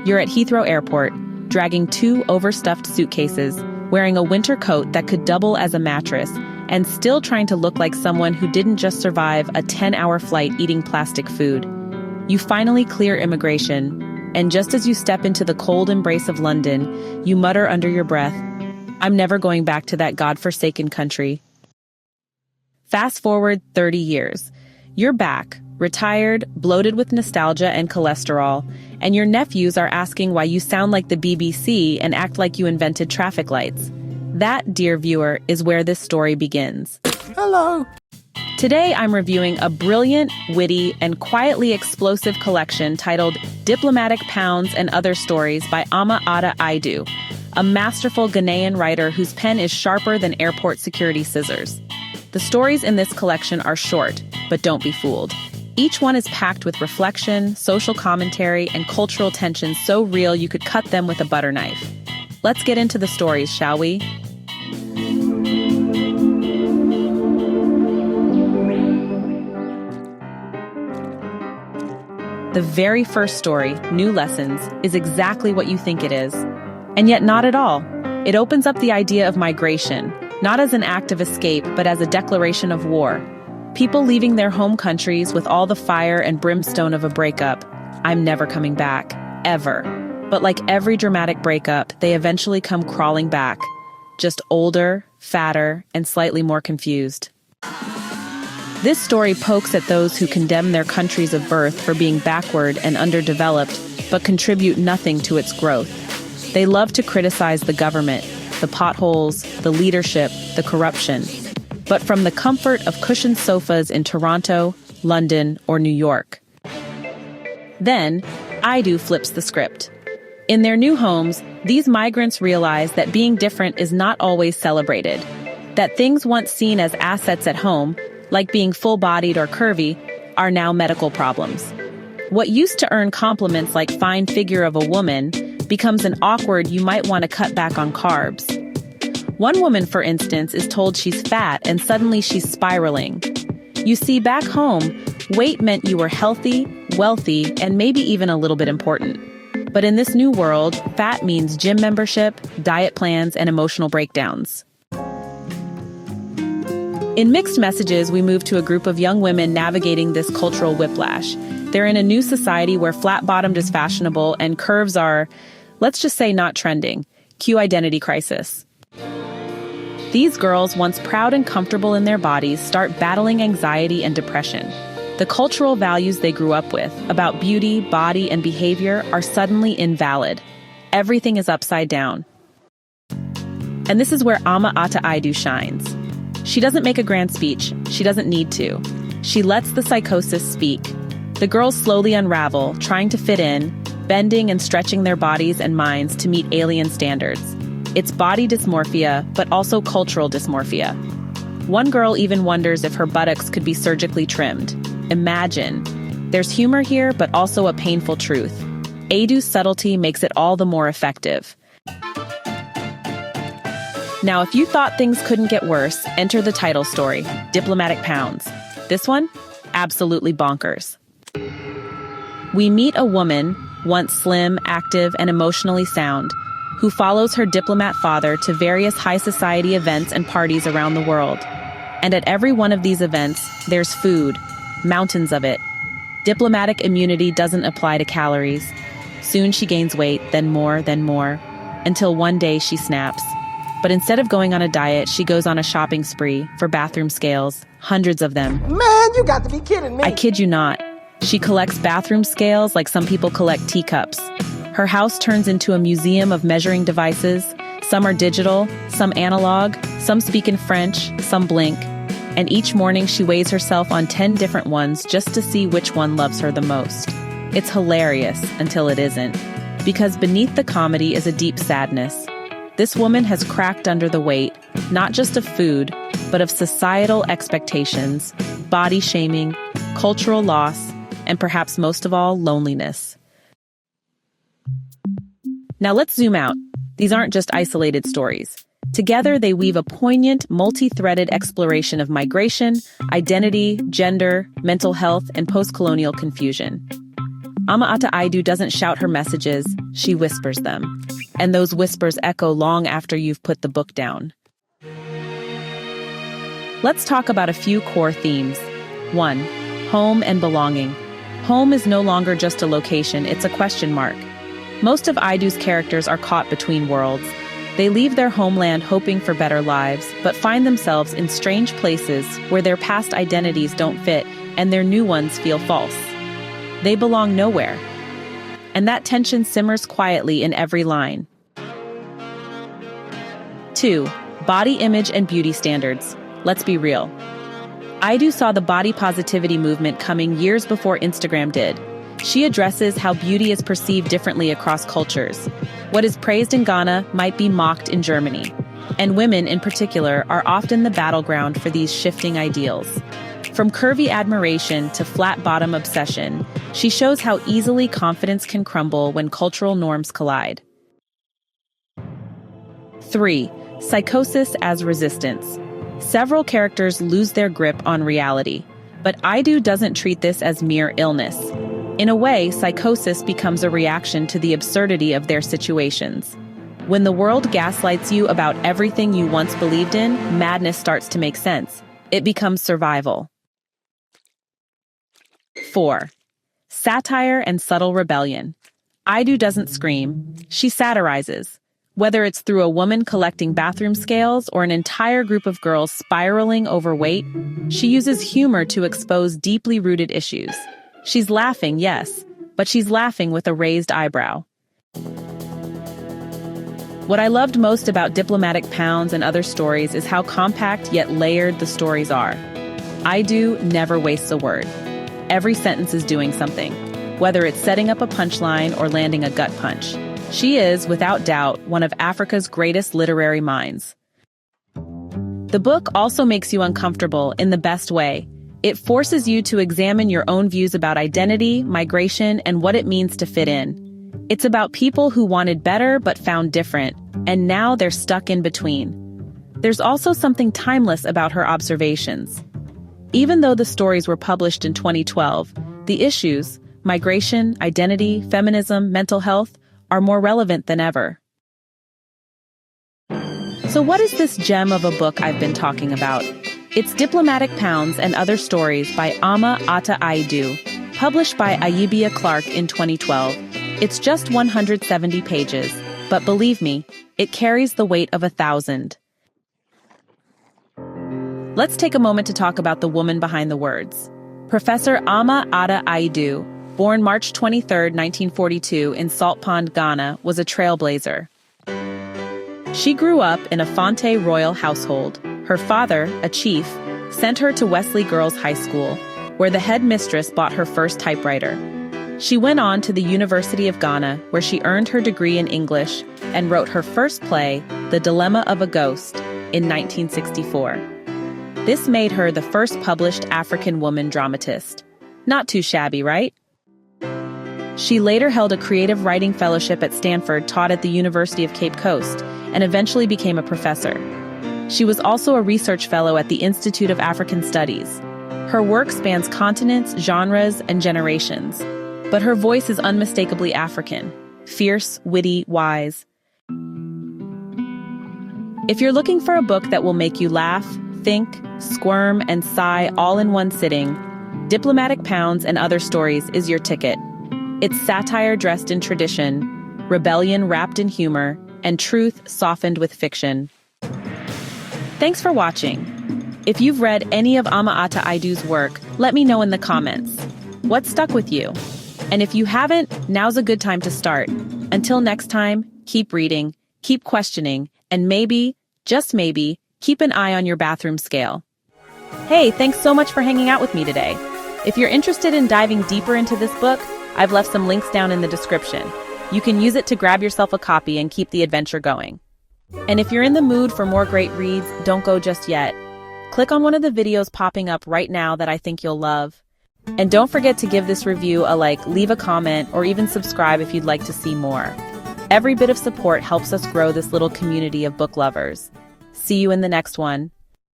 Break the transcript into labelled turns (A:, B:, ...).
A: You're at Heathrow Airport, dragging 2 overstuffed suitcases, wearing a winter coat that could double as a mattress, and still trying to look like someone who didn't just survive a 10-hour flight eating plastic food. You finally clear immigration, and just as you step into the cold embrace of London, you mutter under your breath, "I'm never going back to that godforsaken country." Fast forward 30 years. You're back, retired, bloated with nostalgia and cholesterol, and your nephews are asking why you sound like the BBC and act like you invented traffic lights. That, dear viewer, is where this story begins.
B: Hello.
A: Today I'm reviewing a brilliant, witty, and quietly explosive collection titled Diplomatic Pounds and Other Stories by Ama Ata Aidoo, a masterful Ghanaian writer whose pen is sharper than airport security scissors. The stories in this collection are short, but don't be fooled. Each one is packed with reflection, social commentary, and cultural tensions so real you could cut them with a butter knife. Let's get into the stories, shall we? The very first story, New Lessons, is exactly what you think it is. And yet not at all. It opens up the idea of migration, not as an act of escape, but as a declaration of war. People leaving their home countries with all the fire and brimstone of a breakup. I'm never coming back, ever. But like every dramatic breakup, they eventually come crawling back, just older, fatter, and slightly more confused. This story pokes at those who condemn their countries of birth for being backward and underdeveloped, but contribute nothing to its growth. They love to criticize the government, the potholes, the leadership, the corruption. But from the comfort of cushioned sofas in Toronto, London, or New York. Then, Aidoo flips the script. In their new homes, these migrants realize that being different is not always celebrated. That things once seen as assets at home, like being full-bodied or curvy, are now medical problems. What used to earn compliments like fine figure of a woman becomes an awkward you might want to cut back on carbs. One woman, for instance, is told she's fat and suddenly she's spiraling. You see, back home, weight meant you were healthy, wealthy, and maybe even a little bit important. But in this new world, fat means gym membership, diet plans, and emotional breakdowns. In Mixed Messages, we move to a group of young women navigating this cultural whiplash. They're in a new society where flat-bottomed is fashionable and curves are, let's just say, not trending. Cue identity crisis. These girls, once proud and comfortable in their bodies, start battling anxiety and depression. The cultural values they grew up with, about beauty, body, and behavior, are suddenly invalid. Everything is upside down. And this is where Ama Ata Aidoo shines. She doesn't make a grand speech. She doesn't need to. She lets the psychosis speak. The girls slowly unravel, trying to fit in, bending and stretching their bodies and minds to meet alien standards. It's body dysmorphia, but also cultural dysmorphia. One girl even wonders if her buttocks could be surgically trimmed. Imagine. There's humor here, but also a painful truth. Aidoo's subtlety makes it all the more effective. Now, if you thought things couldn't get worse, enter the title story, Diplomatic Pounds. This one? Absolutely bonkers. We meet a woman, once slim, active, and emotionally sound, who follows her diplomat father to various high society events and parties around the world. And at every one of these events, there's food, mountains of it. Diplomatic immunity doesn't apply to calories. Soon she gains weight, then more, until one day she snaps. But instead of going on a diet, she goes on a shopping spree for bathroom scales, hundreds of them.
B: Man, you got to be kidding me.
A: I kid you not. She collects bathroom scales like some people collect teacups. Her house turns into a museum of measuring devices. Some are digital, some analog, some speak in French, some blink. And each morning she weighs herself on 10 different ones just to see which one loves her the most. It's hilarious until it isn't. Because beneath the comedy is a deep sadness. This woman has cracked under the weight, not just of food, but of societal expectations, body shaming, cultural loss, and perhaps most of all, loneliness. Now let's zoom out. These aren't just isolated stories. Together, they weave a poignant, multi-threaded exploration of migration, identity, gender, mental health, and post-colonial confusion. Ama Ata Aidoo doesn't shout her messages, she whispers them. And those whispers echo long after you've put the book down. Let's talk about a few core themes. 1. Home and belonging. Home is no longer just a location, it's a question mark. Most of Aidoo's characters are caught between worlds. They leave their homeland hoping for better lives, but find themselves in strange places where their past identities don't fit and their new ones feel false. They belong nowhere. And that tension simmers quietly in every line. 2. Body image and beauty standards. Let's be real. Aidoo saw the body positivity movement coming years before Instagram did. She addresses how beauty is perceived differently across cultures. What is praised in Ghana might be mocked in Germany. And women, in particular, are often the battleground for these shifting ideals. From curvy admiration to flat-bottom obsession, she shows how easily confidence can crumble when cultural norms collide. 3. Psychosis as resistance. Several characters lose their grip on reality, but Aidoo doesn't treat this as mere illness. In a way, psychosis becomes a reaction to the absurdity of their situations. When the world gaslights you about everything you once believed in, madness starts to make sense. It becomes survival. 4. Satire and subtle rebellion. Aidoo doesn't scream, she satirizes. Whether it's through a woman collecting bathroom scales or an entire group of girls spiraling over weight, she uses humor to expose deeply rooted issues. She's laughing, yes, but she's laughing with a raised eyebrow. What I loved most about Diplomatic Pounds and Other Stories is how compact yet layered the stories are. Aidoo never wastes a word. Every sentence is doing something, whether it's setting up a punchline or landing a gut punch. She is, without doubt, one of Africa's greatest literary minds. The book also makes you uncomfortable in the best way. It forces you to examine your own views about identity, migration, and what it means to fit in. It's about people who wanted better but found different, and now they're stuck in between. There's also something timeless about her observations. Even though the stories were published in 2012, the issues, migration, identity, feminism, mental health, are more relevant than ever. So what is this gem of a book I've been talking about? It's Diplomatic Pounds and Other Stories by Ama Ata Aidoo, published by Ayibia Clark in 2012. It's just 170 pages, but believe me, it carries the weight of 1,000. Let's take a moment to talk about the woman behind the words. Professor Ama Ata Aidoo, born March 23, 1942 in Salt Pond, Ghana, was a trailblazer. She grew up in a Fonte royal household. Her father, a chief, sent her to Wesley Girls High School, where the headmistress bought her first typewriter. She went on to the University of Ghana, where she earned her degree in English and wrote her first play, The Dilemma of a Ghost, in 1964. This made her the first published African woman dramatist. Not too shabby, right? She later held a creative writing fellowship at Stanford, taught at the University of Cape Coast, and eventually became a professor. She was also a research fellow at the Institute of African Studies. Her work spans continents, genres, and generations, but her voice is unmistakably African, fierce, witty, wise. If you're looking for a book that will make you laugh, think, squirm, and sigh all in one sitting, Diplomatic Pounds and Other Stories is your ticket. It's satire dressed in tradition, rebellion wrapped in humor, and truth softened with fiction. Thanks for watching. If you've read any of Ama Ata Aidoo's work, let me know in the comments. What stuck with you? And if you haven't, now's a good time to start. Until next time, keep reading, keep questioning, and maybe, just maybe, keep an eye on your bathroom scale. Hey, thanks so much for hanging out with me today. If you're interested in diving deeper into this book, I've left some links down in the description. You can use it to grab yourself a copy and keep the adventure going. And if you're in the mood for more great reads, don't go just yet. Click on one of the videos popping up right now that I think you'll love. And don't forget to give this review a like, leave a comment, or even subscribe if you'd like to see more. Every bit of support helps us grow this little community of book lovers. See you in the next one.